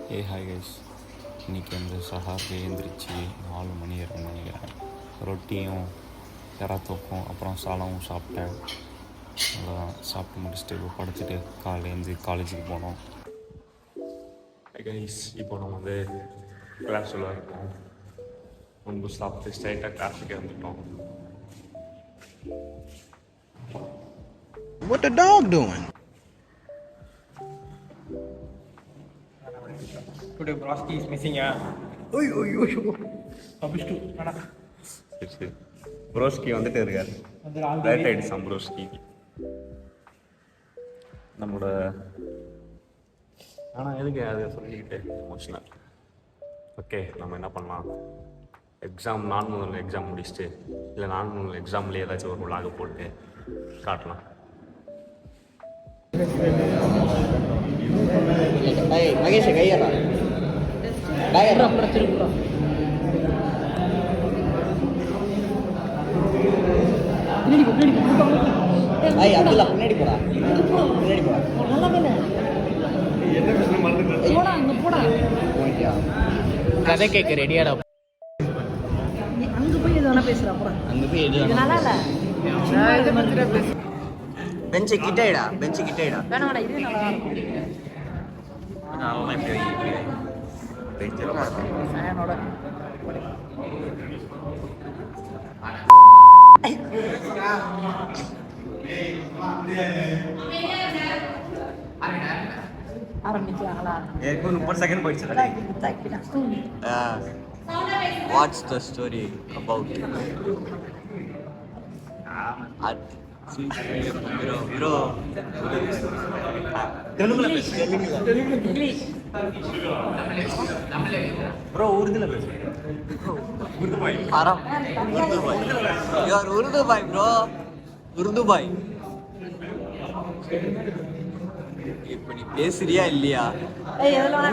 Hi guys, இன்றைக்கி வந்து சஹார்க்கு எழுந்திரிச்சு 4 மணி இருக்குன்னு நினைக்கிறேன். ரொட்டியும் எறாத்தோக்கும் அப்புறம் சாலமும் சாப்பிட்டேன். அவ்வளோதான், சாப்பிட்டு முடிச்சுட்டு இப்போ படுத்துட்டு காலையிலேருந்து காலேஜுக்கு போனோம். கைஸ், இப்போ நம்ம வந்து கிளாஸில் இருக்கோம். முன்பு சாப்பிட்டு ஸ்ட்ரைட்டாக கிளாஸுக்கே வந்துட்டோம். What the dog doing? Today Broski is missing. Published too. சரி சரி, ப்ரோஸ்கி வந்துட்டு இருக்காரு. லேட் ஆகிடுச்சான் ப்ரோஸ்கி. நம்மளோட ஆனால் எதுக்கு அதை சொல்லிக்கிட்டு எமோஷனல். ஓகே, நம்ம என்ன பண்ணலாம், எக்ஸாம் நார்மல் எக்ஸாம் முடிச்சுட்டு இல்லை நார்மல் எக்ஸாம்லேயே ஏதாச்சும் ஒரு விளாக போட்டு காட்டலாம். மகேஷ் கையறா திருப்புறோம். அப்துல்லா பின்னாடி போடா கதை கேட்க ரெடியாடா. அங்க போய் எது வேணா பேசுறா. அங்க போய் எது நல்லா இல்ல. பெஞ்சு கிட்டேடா வேணாம் வேணாம், இது நல்லா இருக்கும். ஃபேனோட ஆரம்பிக்கலாங்களா? 30 செகண்ட் போயிடுச்சு. What's the story about? Bro. தெலுங்குல பேசு. இங்கிலீஷ். Bro, உருதுல பேசு. உருது பாய். ஹராம். உருது பாய். You are Urdu bye bro. Urdu பாய். இப்போ நீ பேசுறியா இல்லையா? ஏய் அதெல்லாம்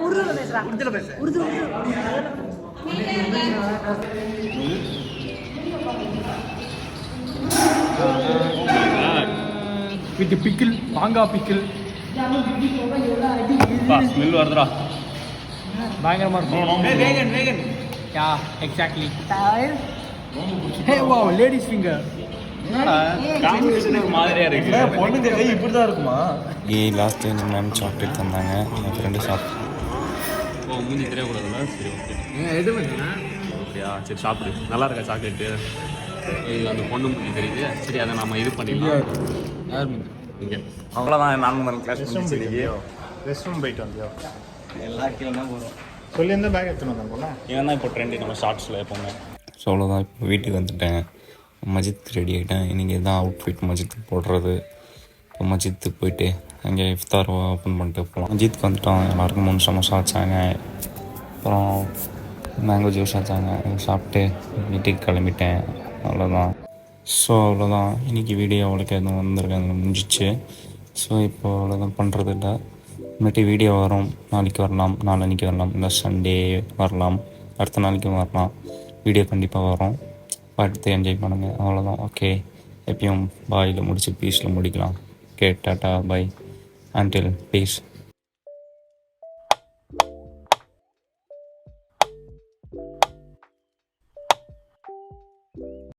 உருதுல பேசுறா. உருது. வித் பிக்கிள், மாங்காய் பிக்கிள். ஸ்மெல் வருதுடா, பயங்கரமா இருக்கும். வேகன். யா, exactly. Hey wow, ladies finger. மாதிரியா இருக்கு. பொண்ணுங்க கை இப்படிதான் இருக்குமா? லாஸ்ட் டைம் மேம் சாக்லேட் தந்தாங்க, என் ஃப்ரெண்டு சாப்பிட்டு. ஓ, மூஞ்சி தெரியக்கூடாதுல்ல. சரி, ஓகே. எது பண்ணுங்க அப்படியா? சரி, சாப்பிடு. நல்லா இருக்கா சாக்லேட்டு? அந்த பொண்ணு மூஞ்சி தெரியுது. சரி, அதை நம்ம இது பண்ணிடலாம். இங்கே அவ்வளோதான். நார்மல் கிளாஸ் ரெஸ்ட் ரூம் போயிட்டு வந்தியோ? எல்லா கீழே தான் போகிறோம். சொல்லியிருந்தா பேக் எடுத்துன்னு வந்தேன் போல. இவன் தான் இப்போ ட்ரெண்டு நம்ம ஷார்ட்ஸில் எப்போவுமே. ஸோ அவ்வளோதான், இப்போ வீட்டுக்கு வந்துட்டேன். மஜித் ரெடி ஆகிட்டேன். இன்றைக்கி தான் அவுட்ஃபிட் மஜித்துக்கு போடுறது. இப்போ மஜித்துக்கு போயிட்டு அங்கே இஃப்தார் ஓப்பன் பண்ணிட்டு போகலாம். மஜித்துக்கு வந்துட்டோம். எல்லாருக்கும் 3 சமோசா வச்சாங்க, அப்புறம் மேங்கோ ஜூஸ் வச்சாங்க. சாப்பிட்டு வீட்டுக்கு கிளம்பிட்டேன். அவ்வளோதான். ஸோ அவ்வளோதான், இன்றைக்கி வீடியோ அவ்வளோக்கு எதுவும் வந்திருக்காங்க, முடிஞ்சிச்சு. ஸோ இப்போ அவ்வளோதான், பண்ணுறது இல்லை. இன்றைக்கி வீடியோ வரும், நாளைக்கு வரலாம், நாளைக்கு வரலாம், இல்லை சண்டே வரலாம், அடுத்த நாளைக்கும் வரலாம். வீடியோ கண்டிப்பாக வரும், பார்த்து என்ஜாய் பண்ணுங்கள். அவ்வளோதான். ஓகே, எப்பயும் பாயில் முடிச்சு பீஸில் முடிக்கலாம். Okay, tata, bye, until piece.